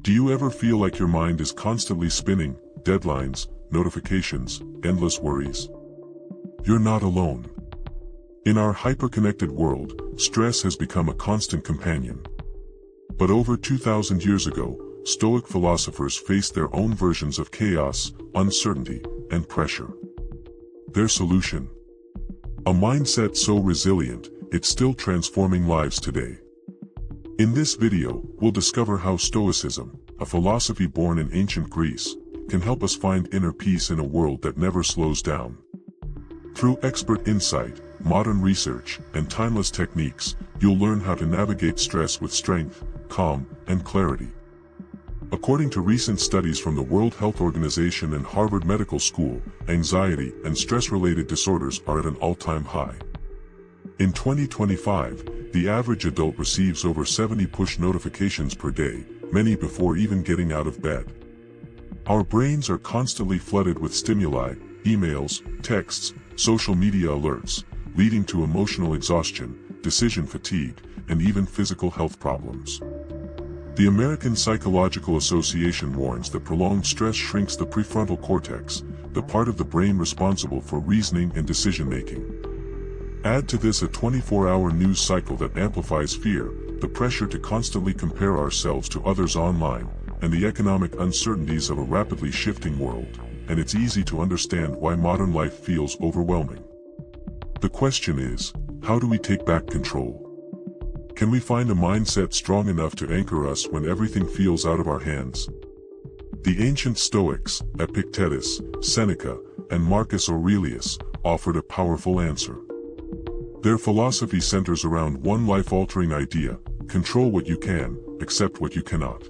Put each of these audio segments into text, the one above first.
Do you ever feel like your mind is constantly spinning, deadlines, notifications, endless worries? You're not alone. In our hyper-connected world, stress has become a constant companion. But over 2,000 years ago, Stoic philosophers faced their own versions of chaos, uncertainty, and pressure. Their solution? A mindset so resilient, it's still transforming lives today. In this video, we'll discover how Stoicism, a philosophy born in ancient Greece, can help us find inner peace in a world that never slows down. Through expert insight, modern research, and timeless techniques, you'll learn how to navigate stress with strength, calm, and clarity. According to recent studies from the World Health Organization and Harvard Medical School, anxiety and stress-related disorders are at an all-time high. In 2025, the average adult receives over 70 push notifications per day, many before even getting out of bed. Our brains are constantly flooded with stimuli, emails, texts, social media alerts, leading to emotional exhaustion, decision fatigue, and even physical health problems. The American Psychological Association warns that prolonged stress shrinks the prefrontal cortex, the part of the brain responsible for reasoning and decision-making. Add to this a 24-hour news cycle that amplifies fear, the pressure to constantly compare ourselves to others online, and the economic uncertainties of a rapidly shifting world, and it's easy to understand why modern life feels overwhelming. The question is, how do we take back control? Can we find a mindset strong enough to anchor us when everything feels out of our hands? The ancient Stoics, Epictetus, Seneca, and Marcus Aurelius, offered a powerful answer. Their philosophy centers around one life-altering idea: control what you can, accept what you cannot.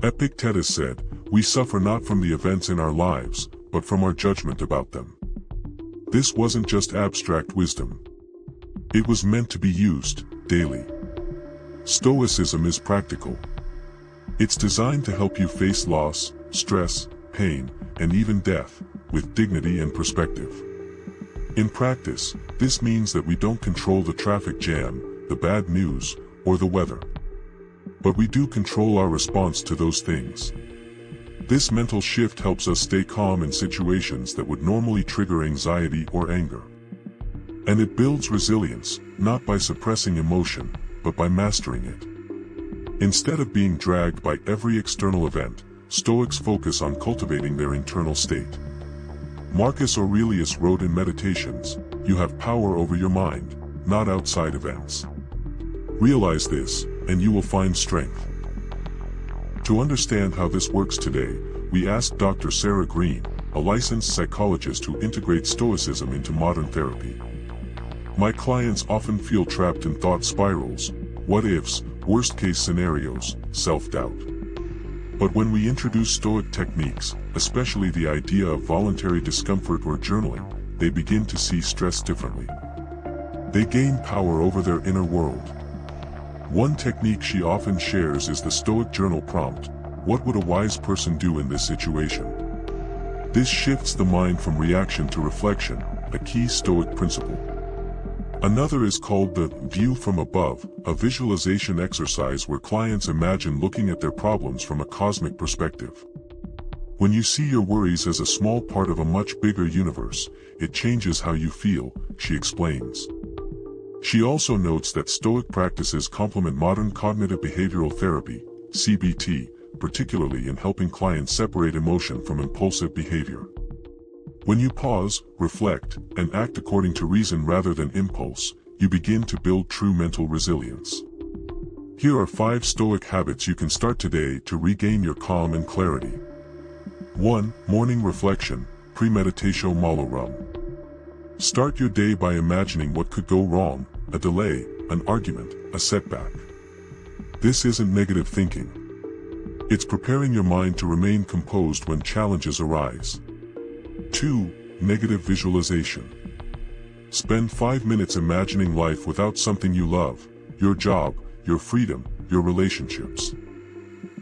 Epictetus said, "We suffer not from the events in our lives, but from our judgment about them." This wasn't just abstract wisdom. It was meant to be used daily. Stoicism is practical. It's designed to help you face loss, stress, pain, and even death, with dignity and perspective. In practice, this means that we don't control the traffic jam, the bad news, or the weather. But we do control our response to those things. This mental shift helps us stay calm in situations that would normally trigger anxiety or anger. And it builds resilience, not by suppressing emotion, but by mastering it. Instead of being dragged by every external event, Stoics focus on cultivating their internal state. Marcus Aurelius wrote in Meditations, "You have power over your mind, not outside events." Realize this, and you will find strength. To understand how this works today, we asked Dr. Sarah Green, a licensed psychologist who integrates Stoicism into modern therapy. My clients often feel trapped in thought spirals, what-ifs, worst-case scenarios, self-doubt. But when we introduce Stoic techniques, especially the idea of voluntary discomfort or journaling, they begin to see stress differently. They gain power over their inner world. One technique she often shares is the Stoic journal prompt: "What would a wise person do in this situation?" This shifts the mind from reaction to reflection, a key Stoic principle. Another is called the view from above, a visualization exercise where clients imagine looking at their problems from a cosmic perspective. When you see your worries as a small part of a much bigger universe, it changes how you feel, she explains. She also notes that Stoic practices complement modern cognitive behavioral therapy, CBT, particularly in helping clients separate emotion from impulsive behavior. When you pause, reflect, and act according to reason rather than impulse, you begin to build true mental resilience. Here are 5 Stoic habits you can start today to regain your calm and clarity. 1. Morning reflection, premeditatio malorum. Start your day by imagining what could go wrong: a delay, an argument, a setback. This isn't negative thinking. It's preparing your mind to remain composed when challenges arise. 2. Negative visualization. Spend 5 minutes imagining life without something you love: your job, your freedom, your relationships.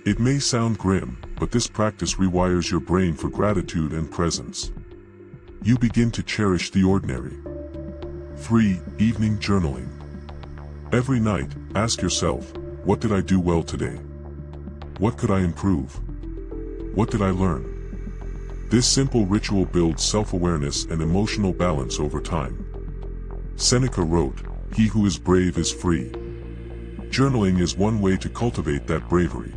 It may sound grim, but this practice rewires your brain for gratitude and presence. You begin to cherish the ordinary. 3. Evening journaling. Every night, ask yourself, what did I do well today? What could I improve? What did I learn? This simple ritual builds self-awareness and emotional balance over time. Seneca wrote, "He who is brave is free." Journaling is one way to cultivate that bravery.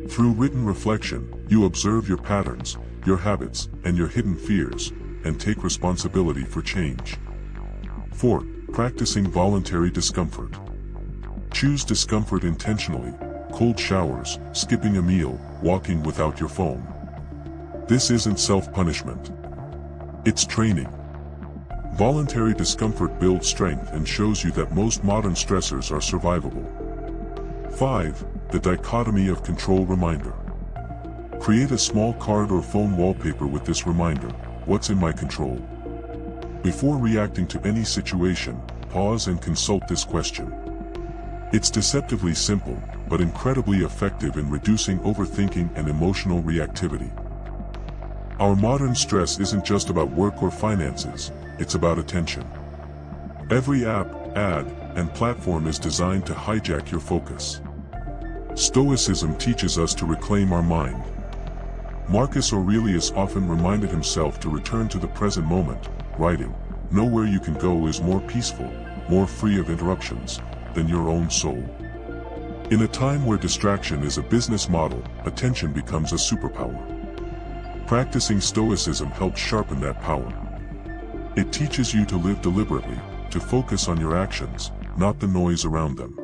Through written reflection, you observe your patterns, your habits, and your hidden fears, and take responsibility for change. 4. Practicing voluntary discomfort. Choose discomfort intentionally: cold showers, skipping a meal, walking without your phone. This isn't self-punishment. It's training. Voluntary discomfort builds strength and shows you that most modern stressors are survivable. 5. The dichotomy of control reminder. Create a small card or phone wallpaper with this reminder: what's in my control? Before reacting to any situation, pause and consult this question. It's deceptively simple, but incredibly effective in reducing overthinking and emotional reactivity. Our modern stress isn't just about work or finances, it's about attention. Every app, ad, and platform is designed to hijack your focus. Stoicism teaches us to reclaim our mind. Marcus Aurelius often reminded himself to return to the present moment, writing, "Know where you can go is more peaceful, more free of interruptions, than your own soul." In a time where distraction is a business model, attention becomes a superpower. Practicing Stoicism helps sharpen that power. It teaches you to live deliberately, to focus on your actions, not the noise around them.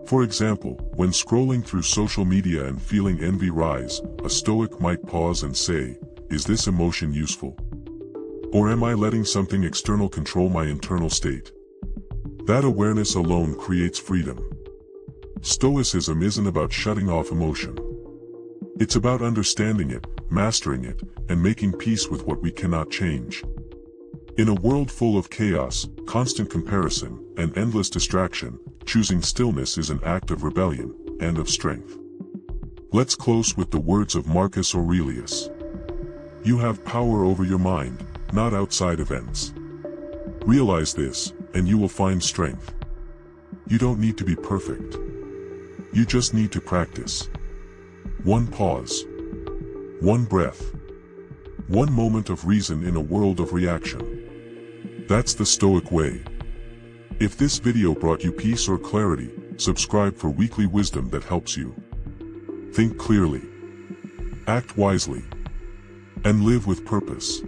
For example, when scrolling through social media and feeling envy rise, a Stoic might pause and say, "Is this emotion useful? Or am I letting something external control my internal state?" That awareness alone creates freedom. Stoicism isn't about shutting off emotion. It's about understanding it, mastering it, and making peace with what we cannot change. In a world full of chaos, constant comparison, and endless distraction, choosing stillness is an act of rebellion, and of strength. Let's close with the words of Marcus Aurelius. "You have power over your mind, not outside events. Realize this, and you will find strength. You don't need to be perfect. You just need to practice. One pause. One breath. One moment of reason in a world of reaction. That's the Stoic way." If this video brought you peace or clarity, subscribe for weekly wisdom that helps you think clearly, act wisely, and live with purpose.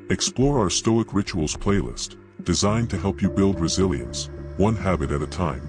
Explore our Stoic Rituals playlist, designed to help you build resilience, one habit at a time.